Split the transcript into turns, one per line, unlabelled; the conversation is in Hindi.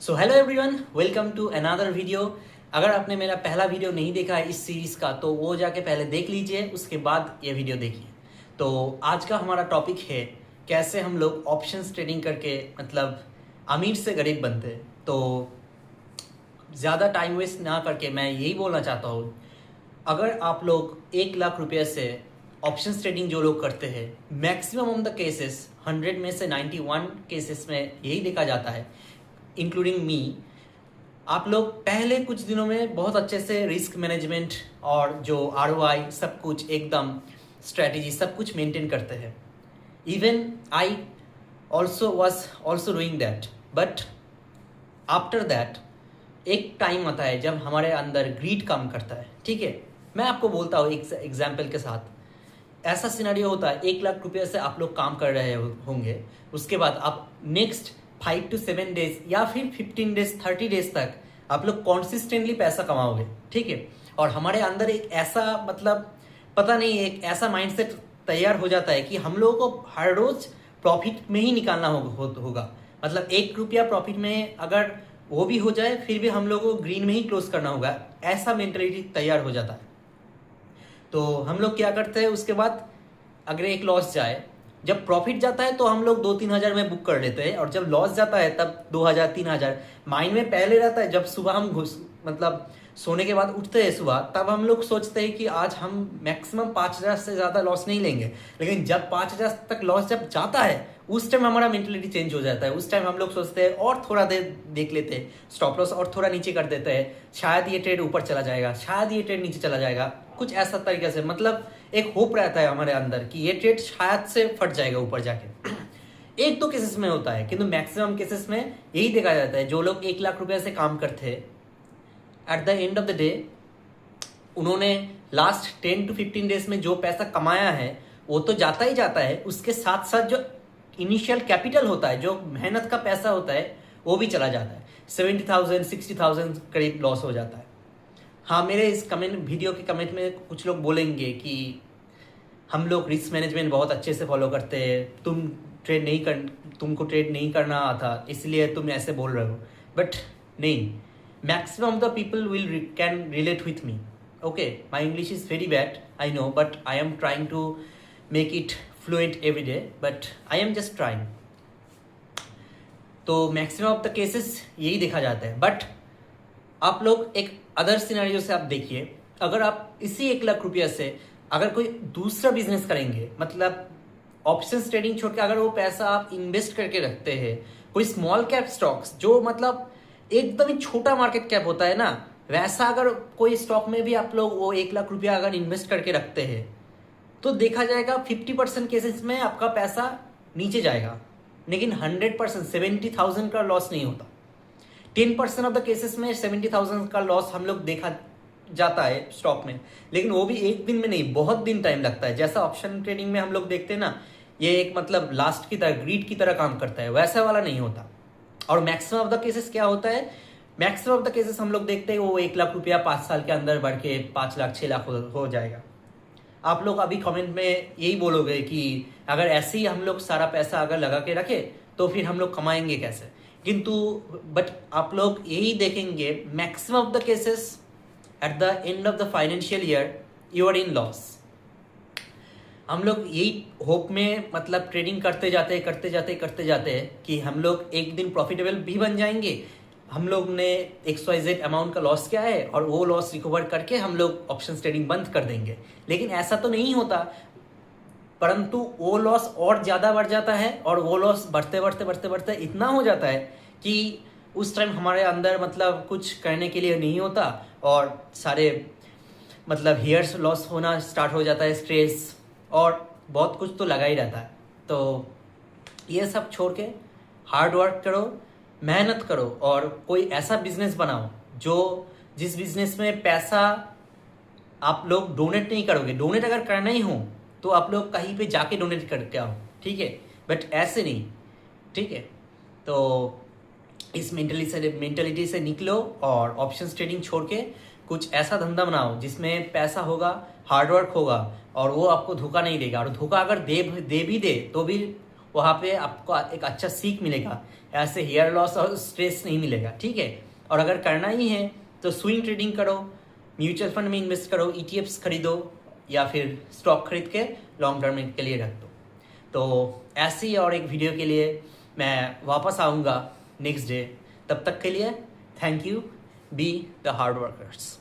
So hello everyone, welcome to another video. अगर आपने मेरा पहला वीडियो नहीं देखा है इस सीरीज़ का तो वो जाके पहले देख लीजिए, उसके बाद ये वीडियो देखिए। तो आज का हमारा टॉपिक है कैसे हम लोग ऑप्शंस ट्रेडिंग करके मतलब अमीर से गरीब बनते हैं। तो ज़्यादा टाइम वेस्ट ना करके मैं यही बोलना चाहता हूँ, अगर आप लोग 1 लाख रुपये से ऑप्शंस ट्रेडिंग जो लोग करते हैं, मैक्सिमम ऑफ द केसेस 100 में से 91 केसेस में यही देखा जाता है, इंक्लूडिंग मी, आप लोग पहले कुछ दिनों में बहुत अच्छे से रिस्क मैनेजमेंट और जो ROI सब कुछ एकदम स्ट्रेटेजी सब कुछ मेंटेन करते हैं। Even I also was also doing that, but after that एक टाइम आता है जब हमारे अंदर ग्रीड काम करता है। ठीक है, मैं आपको बोलता हूँ एक एग्जाम्पल के साथ। ऐसा सिनेरियो होता है, 1 लाख रुपये से आप लोग काम कर रहे होंगे, उसके बाद आप नेक्स्ट 5 to 7 डेज या फिर 15 डेज 30 डेज तक आप लोग कॉन्सिस्टेंटली पैसा कमाओगे। ठीक है, और हमारे अंदर एक ऐसा मतलब पता नहीं एक ऐसा माइंडसेट तैयार हो जाता है कि हम लोगों को हर रोज प्रॉफिट में ही निकालना होगा। मतलब 1 रुपया प्रॉफिट में अगर वो भी हो जाए फिर भी हम लोगों को ग्रीन में ही क्लोज करना होगा, ऐसा मेंटेलिटी तैयार हो जाता है। तो हम लोग क्या करते हैं, उसके बाद अगर एक लॉस जाए, जब प्रॉफिट जाता है तो हम लोग 2-3 हज़ार में बुक कर लेते हैं, और जब लॉस जाता है तब 2,000-3,000 माइंड में पहले रहता है। जब सुबह हम मतलब सोने के बाद उठते हैं सुबह, तब हम लोग सोचते हैं कि आज हम मैक्सिमम 5,000 से ज़्यादा लॉस नहीं लेंगे। लेकिन जब 5,000 तक लॉस जब जाता है उस टाइम हमारा मेंटलिटी चेंज हो जाता है। उस टाइम हम लोग सोचते हैं और थोड़ा देर देख लेते हैं, स्टॉप लॉस और थोड़ा नीचे कर देते हैं, शायद ये ट्रेड ऊपर चला जाएगा, शायद ये ट्रेड नीचे चला जाएगा, कुछ ऐसा तरीके से मतलब एक होप रहता है हमारे अंदर कि ये ट्रेड शायद से फट जाएगा ऊपर जाके। एक दो केसेस में होता है, किंतु मैक्सिमम केसेस में यही देखा जाता है, जो लोग 1 लाख रुपए से काम करते हैं, eight the end of the day उन्होंने लास्ट 10 to 15 डेज में जो पैसा कमाया है वो तो जाता ही जाता है, उसके साथ साथ जो इनिशियल कैपिटल होता है, जो मेहनत का पैसा होता है, वो भी चला जाता है। 70,000 60,000 करीब लॉस हो जाता है। हाँ, मेरे इस कमेंट वीडियो के कमेंट में कुछ लोग बोलेंगे कि हम लोग रिस्क मैनेजमेंट बहुत अच्छे से फॉलो करते हैं, तुमको ट्रेड नहीं करना आता इसलिए तुम ऐसे बोल रहे हो। बट नहीं, maximum of the people can relate with me. Okay, my English is very bad, I know, but I am trying to make it fluent every day, but I am just trying. तो मैक्सिमम ऑफ द केसेस यही देखा जाता है। बट आप लोग एक अदर सिनेरियो से आप देखिए, अगर आप इसी 1 लाख रुपया से अगर कोई दूसरा बिजनेस करेंगे, मतलब ऑप्शंस ट्रेडिंग छोड़ के अगर वो पैसा आप इन्वेस्ट करके रखते हैं कोई स्मॉल कैप स्टॉक्स, जो मतलब एकदम ही छोटा मार्केट कैप होता है ना, वैसा अगर कोई स्टॉक में भी आप लोग वो 1 लाख रुपया अगर इन्वेस्ट करके रखते हैं तो देखा जाएगा 50% केसेस में आपका पैसा नीचे जाएगा, लेकिन 100% 70,000 का लॉस नहीं होता। 10% ऑफ द केसेस में 70,000 का लॉस हम लोग देखा जाता है स्टॉक में, लेकिन वो भी एक दिन में नहीं, बहुत दिन टाइम लगता है। जैसा ऑप्शन ट्रेडिंग में हम लोग देखते हैं ना, ये एक मतलब लास्ट की तरह ग्रीड की तरह काम करता है, वैसा वाला नहीं होता। और मैक्सिमम ऑफ द केसेस क्या होता है, मैक्सिमम ऑफ द केसेस हम लोग देखते हैं वो 1 लाख रुपया 5 साल के अंदर बढ़ के 5 लाख 6 लाख हो जाएगा। आप लोग अभी कमेंट में यही बोलोगे कि अगर ऐसे ही हम लोग सारा पैसा अगर लगा के रखे तो फिर हम लोग कमाएंगे कैसे, किंतु बट आप लोग यही देखेंगे maximum of the cases at the end of the financial year you are in loss. हम लोग यही होप में मतलब ट्रेडिंग करते जाते हैं कि हम लोग एक दिन प्रॉफिटेबल भी बन जाएंगे। हम लोग ने XYZ अमाउंट का लॉस किया है और वो लॉस रिकवर करके हम लोग ऑप्शन ट्रेडिंग बंद कर देंगे, लेकिन ऐसा तो नहीं होता। परंतु वो लॉस और ज़्यादा बढ़ जाता है, और वो लॉस बढ़ते इतना हो जाता है कि उस टाइम हमारे अंदर मतलब कुछ करने के लिए नहीं होता, और सारे मतलब हेयर्स लॉस होना स्टार्ट हो जाता है, स्ट्रेस और बहुत कुछ तो लगा ही रहता है। तो ये सब छोड़ के हार्ड वर्क करो, मेहनत करो, और कोई ऐसा बिजनेस बनाओ जिस बिजनेस में पैसा आप लोग डोनेट नहीं करोगे। डोनेट अगर करना ही हो तो आप लोग कहीं पे जाके डोनेट करके आओ, ठीक है, बट ऐसे नहीं। ठीक है, तो इस मेंटलिटी से निकलो और ऑप्शंस ट्रेडिंग छोड़ के कुछ ऐसा धंधा बनाओ जिसमें पैसा होगा, हार्डवर्क होगा, और वो आपको धोखा नहीं देगा। और धोखा अगर दे भी दे तो भी वहाँ पे आपको एक अच्छा सीख मिलेगा, ऐसे हेयर लॉस और स्ट्रेस नहीं मिलेगा, ठीक है। और अगर करना ही है तो स्विंग ट्रेडिंग करो, म्यूचुअल फंड में इन्वेस्ट करो, ETFs खरीदो या फिर स्टॉक खरीद के लॉन्ग टर्म के लिए रख दो। तो ऐसी और एक वीडियो के लिए मैं वापस आऊँगा नेक्स्ट डे। तब तक के लिए thank you, be the hard workers.